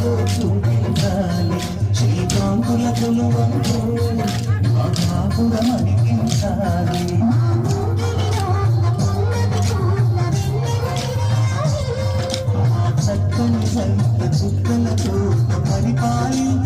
కళ్ళతో చూపించాలి శ్రీకాంతుల కొలువంతో ఆ కాపురం అనిపించాలి చక్కని సంత చుక్కలతో పరిపాలించాలి